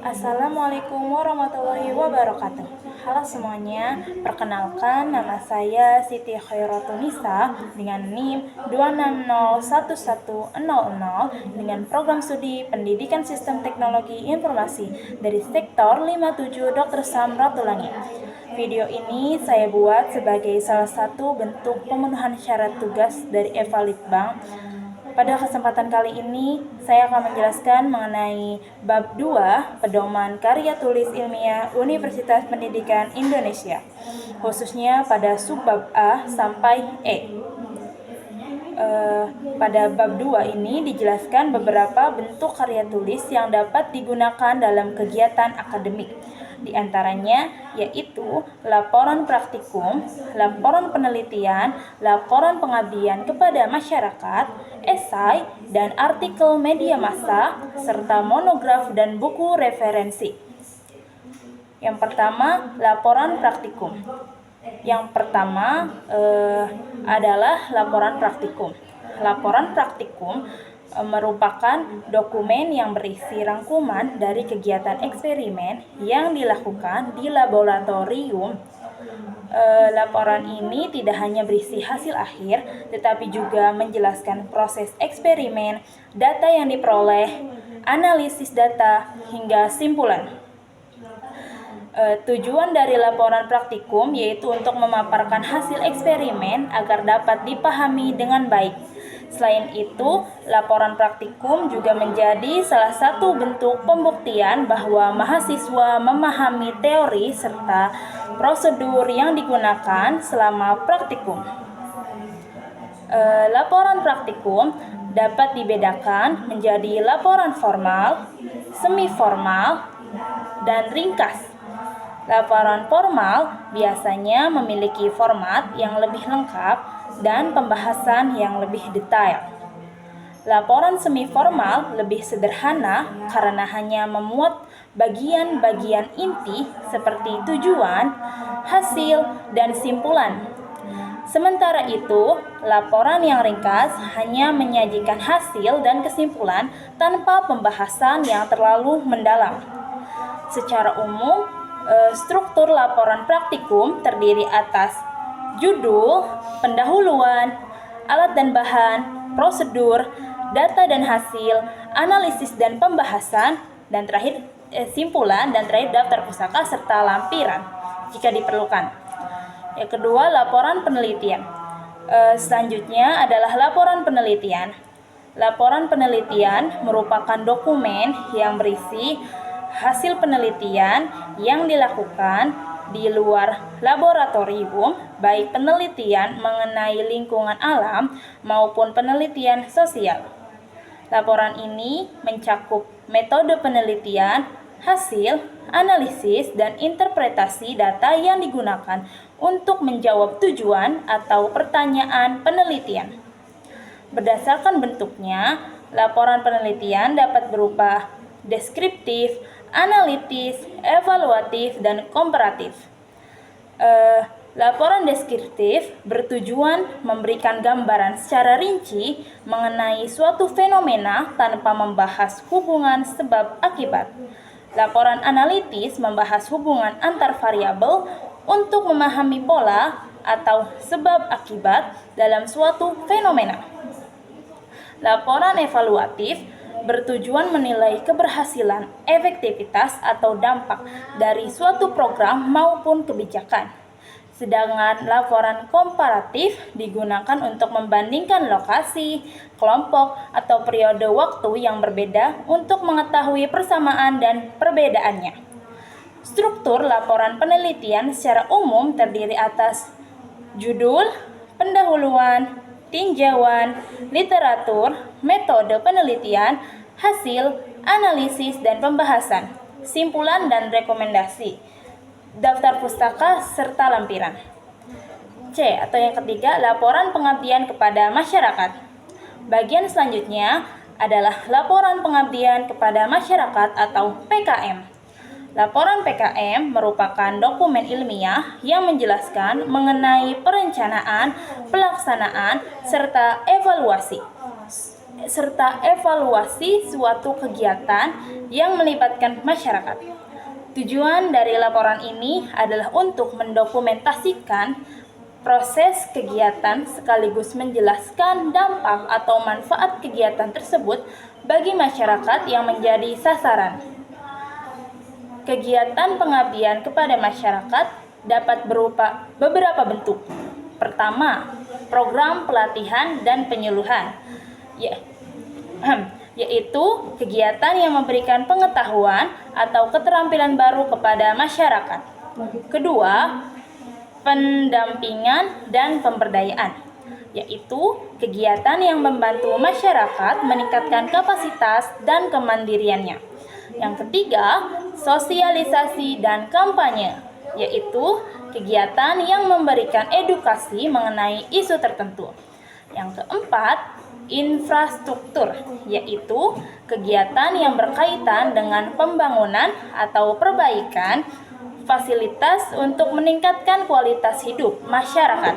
Assalamualaikum warahmatullahi wabarakatuh. Halo semuanya, perkenalkan nama saya Siti Khairatunisa dengan NIM 2601100 dengan program studi Pendidikan Sistem Teknologi Informasi dari Sektor 57 Dr. Samratulangi. Video ini saya buat sebagai salah satu bentuk pemenuhan syarat tugas dari Evalitbank. Pada kesempatan kali ini, saya akan menjelaskan mengenai bab 2 Pedoman Karya Tulis Ilmiah Universitas Pendidikan Indonesia, khususnya pada subbab A sampai E. Pada bab 2 ini dijelaskan beberapa bentuk karya tulis yang dapat digunakan dalam kegiatan akademik. Di antaranya yaitu laporan praktikum, laporan penelitian, laporan pengabdian kepada masyarakat, esai, dan artikel media massa, serta monograf dan buku referensi. Yang pertama, laporan praktikum. Yang pertama adalah laporan praktikum. Laporan praktikum merupakan dokumen yang berisi rangkuman dari kegiatan eksperimen yang dilakukan di laboratorium. Laporan ini tidak hanya berisi hasil akhir, tetapi juga menjelaskan proses eksperimen, data yang diperoleh, analisis data, hingga simpulan. Tujuan dari laporan praktikum yaitu untuk memaparkan hasil eksperimen agar dapat dipahami dengan baik. Selain itu, laporan praktikum juga menjadi salah satu bentuk pembuktian bahwa mahasiswa memahami teori serta prosedur yang digunakan selama praktikum. Laporan praktikum dapat dibedakan menjadi laporan formal, semi-formal, dan ringkas. Laporan formal biasanya memiliki format yang lebih lengkap dan pembahasan yang lebih detail. Laporan semi-formal lebih sederhana karena hanya memuat bagian-bagian inti seperti tujuan, hasil, dan simpulan. Sementara itu, laporan yang ringkas hanya menyajikan hasil dan kesimpulan tanpa pembahasan yang terlalu mendalam. Secara umum, struktur laporan praktikum terdiri atas judul, pendahuluan, alat dan bahan, prosedur, data dan hasil, analisis dan pembahasan, dan terakhir simpulan, dan terakhir daftar pustaka serta lampiran jika diperlukan. Yang kedua, laporan penelitian. Selanjutnya adalah laporan penelitian. Laporan penelitian merupakan dokumen yang berisi hasil penelitian yang dilakukan di luar laboratorium, baik penelitian mengenai lingkungan alam maupun penelitian sosial. Laporan ini mencakup metode penelitian, hasil, analisis, dan interpretasi data yang digunakan untuk menjawab tujuan atau pertanyaan penelitian. Berdasarkan bentuknya, laporan penelitian dapat berupa deskriptif, analitis, evaluatif, dan komparatif. Laporan deskriptif bertujuan memberikan gambaran secara rinci mengenai suatu fenomena tanpa membahas hubungan sebab akibat. Laporan analitis membahas hubungan antar variabel untuk memahami pola atau sebab akibat dalam suatu fenomena. Laporan evaluatif bertujuan menilai keberhasilan, efektivitas, atau dampak dari suatu program maupun kebijakan. Sedangkan laporan komparatif digunakan untuk membandingkan lokasi, kelompok, atau periode waktu yang berbeda untuk mengetahui persamaan dan perbedaannya. Struktur laporan penelitian secara umum terdiri atas judul, pendahuluan, tinjauan, literatur, metode penelitian, hasil, analisis, dan pembahasan, simpulan dan rekomendasi, daftar pustaka, serta lampiran. C. Atau yang ketiga, laporan pengabdian kepada masyarakat. Bagian selanjutnya adalah laporan pengabdian kepada masyarakat atau PKM. Laporan PKM merupakan dokumen ilmiah yang menjelaskan mengenai perencanaan, pelaksanaan, serta evaluasi serta evaluasi suatu kegiatan yang melibatkan masyarakat. Tujuan dari laporan ini adalah untuk mendokumentasikan proses kegiatan sekaligus menjelaskan dampak atau manfaat kegiatan tersebut bagi masyarakat yang menjadi sasaran. Kegiatan pengabdian kepada masyarakat dapat berupa beberapa bentuk. Pertama, program pelatihan dan penyuluhan, yaitu kegiatan yang memberikan pengetahuan atau keterampilan baru kepada masyarakat. Kedua, pendampingan dan pemberdayaan, yaitu kegiatan yang membantu masyarakat meningkatkan kapasitas dan kemandiriannya. Yang ketiga, sosialisasi dan kampanye, yaitu kegiatan yang memberikan edukasi mengenai isu tertentu. Yang keempat, infrastruktur, yaitu kegiatan yang berkaitan dengan pembangunan atau perbaikan fasilitas untuk meningkatkan kualitas hidup masyarakat.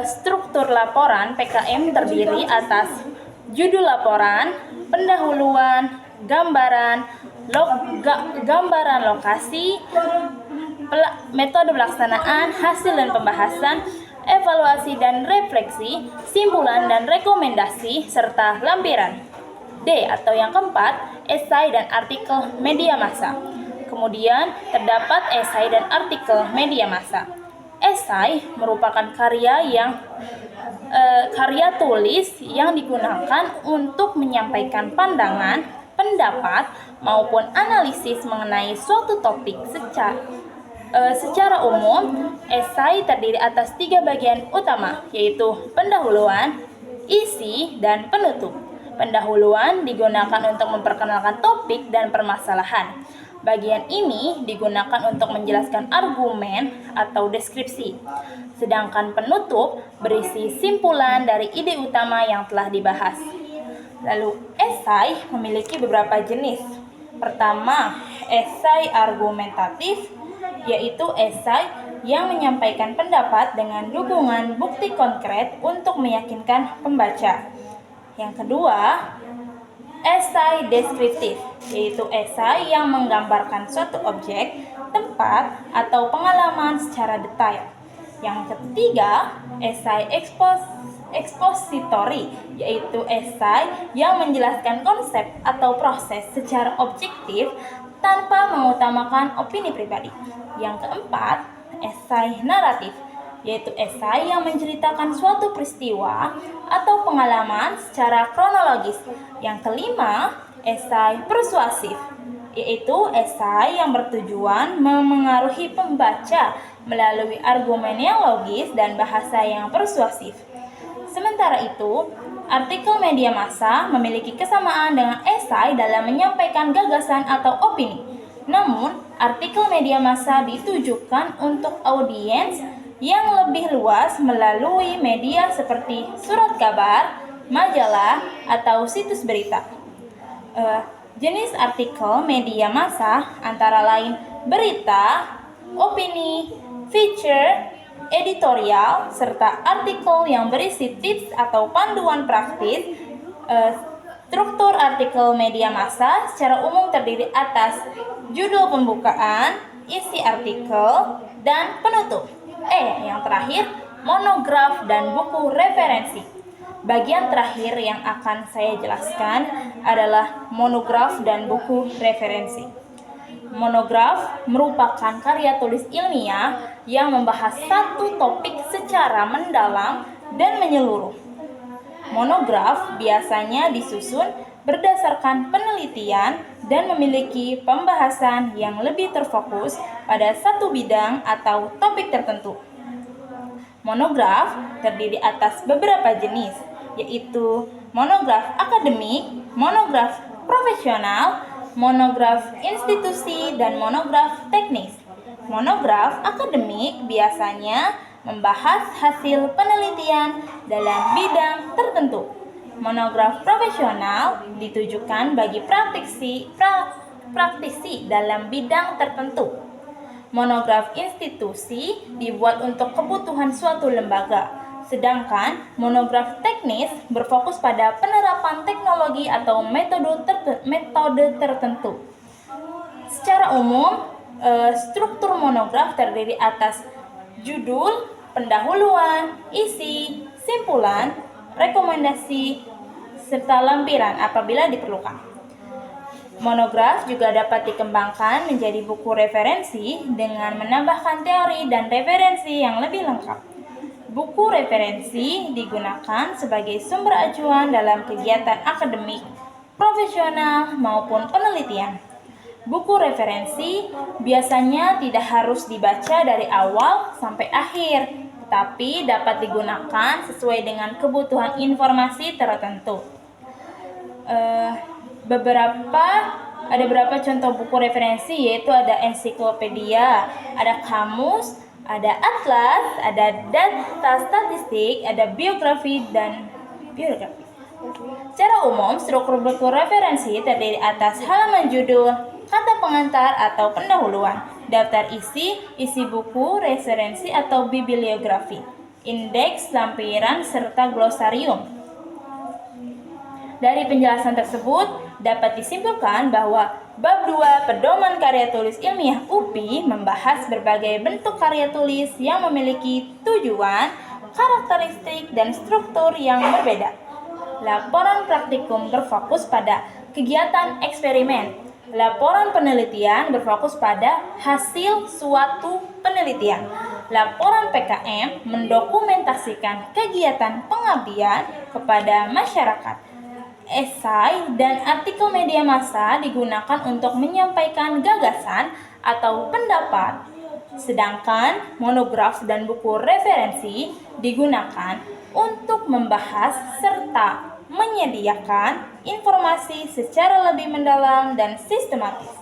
Struktur laporan PKM terdiri atas judul laporan, pendahuluan, gambaran lokasi, metode pelaksanaan, hasil dan pembahasan, evaluasi dan refleksi, simpulan dan rekomendasi, serta lampiran. D atau yang keempat, esai dan artikel media massa. Kemudian terdapat esai dan artikel media massa. Esai merupakan karya tulis yang digunakan untuk menyampaikan pandangan, pendapat, maupun analisis mengenai suatu topik secara umum. Esai terdiri atas 3 bagian utama, yaitu pendahuluan, isi, dan penutup. Pendahuluan digunakan untuk memperkenalkan topik dan permasalahan. Bagian ini digunakan untuk menjelaskan argumen atau deskripsi. Sedangkan penutup berisi simpulan dari ide utama yang telah dibahas. Lalu, esai memiliki beberapa jenis. Pertama, esai argumentatif, yaitu esai yang menyampaikan pendapat dengan dukungan bukti konkret untuk meyakinkan pembaca. Yang kedua, esai deskriptif, yaitu esai yang menggambarkan suatu objek, tempat, atau pengalaman secara detail. Yang ketiga, esai ekspositori, yaitu esai yang menjelaskan konsep atau proses secara objektif tanpa mengutamakan opini pribadi. Yang keempat, esai naratif, yaitu esai yang menceritakan suatu peristiwa atau pengalaman secara kronologis. Yang kelima, esai persuasif, yaitu esai yang bertujuan memengaruhi pembaca melalui argumen yang logis dan bahasa yang persuasif. Sementara itu, artikel media massa memiliki kesamaan dengan esai dalam menyampaikan gagasan atau opini. Namun, artikel media massa ditujukan untuk audiens yang lebih luas melalui media seperti surat kabar, majalah, atau situs berita. Jenis artikel media massa antara lain berita, opini, feature, editorial, serta artikel yang berisi tips atau panduan praktis. Struktur artikel media massa secara umum terdiri atas judul pembukaan, isi artikel, dan penutup. Yang terakhir, monograf dan buku referensi. Bagian terakhir yang akan saya jelaskan adalah monograf dan buku referensi. Monograf merupakan karya tulis ilmiah yang membahas satu topik secara mendalam dan menyeluruh. Monograf biasanya disusun berdasarkan penelitian dan memiliki pembahasan yang lebih terfokus pada satu bidang atau topik tertentu. Monograf terdiri atas beberapa jenis, yaitu monograf akademik, monograf profesional, monograf institusi, dan monograf teknis. Monograf akademik biasanya membahas hasil penelitian dalam bidang tertentu. Monograf profesional ditujukan bagi praktisi dalam bidang tertentu. Monograf institusi dibuat untuk kebutuhan suatu lembaga, Sedangkan monograf teknis berfokus pada penerapan teknologi atau metode tertentu. Secara umum, struktur monograf terdiri atas judul, pendahuluan, isi, simpulan, rekomendasi, serta lampiran apabila diperlukan. Monograf juga dapat dikembangkan menjadi buku referensi dengan menambahkan teori dan referensi yang lebih lengkap. Buku referensi digunakan sebagai sumber acuan dalam kegiatan akademik, profesional, maupun penelitian. Buku referensi biasanya tidak harus dibaca dari awal sampai akhir, tetapi dapat digunakan sesuai dengan kebutuhan informasi tertentu. Ada beberapa contoh buku referensi, yaitu ada ensiklopedia, ada kamus, ada atlas, ada data statistik, ada biografi. Secara umum, struktur buku referensi terdiri atas halaman judul, kata pengantar atau pendahuluan, daftar isi buku, referensi atau bibliografi, indeks, lampiran, serta glosarium. Dari penjelasan tersebut, dapat disimpulkan bahwa bab 2 Pedoman Karya Tulis Ilmiah UPI membahas berbagai bentuk karya tulis yang memiliki tujuan, karakteristik, dan struktur yang berbeda. Laporan praktikum berfokus pada kegiatan eksperimen. Laporan penelitian berfokus pada hasil suatu penelitian. Laporan PKM mendokumentasikan kegiatan pengabdian kepada masyarakat. Esai dan artikel media massa digunakan untuk menyampaikan gagasan atau pendapat, sedangkan monograf dan buku referensi digunakan untuk membahas serta menyediakan informasi secara lebih mendalam dan sistematis.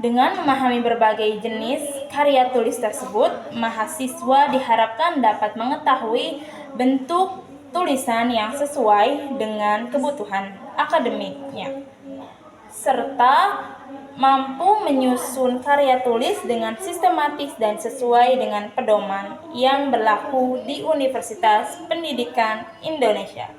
Dengan memahami berbagai jenis karya tulis tersebut, mahasiswa diharapkan dapat mengetahui bentuk tulisan yang sesuai dengan kebutuhan akademiknya, serta mampu menyusun karya tulis dengan sistematis dan sesuai dengan pedoman yang berlaku di Universitas Pendidikan Indonesia.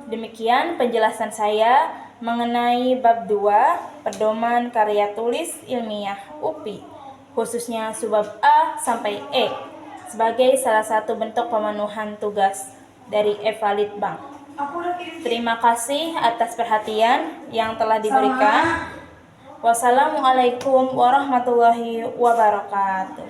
Demikian penjelasan saya mengenai bab 2 Pedoman Karya Tulis Ilmiah UPI, khususnya subbab A sampai E, sebagai salah satu bentuk pemenuhan tugas dari Evalitbank. Terima kasih atas perhatian yang telah diberikan. Wassalamualaikum warahmatullahi wabarakatuh.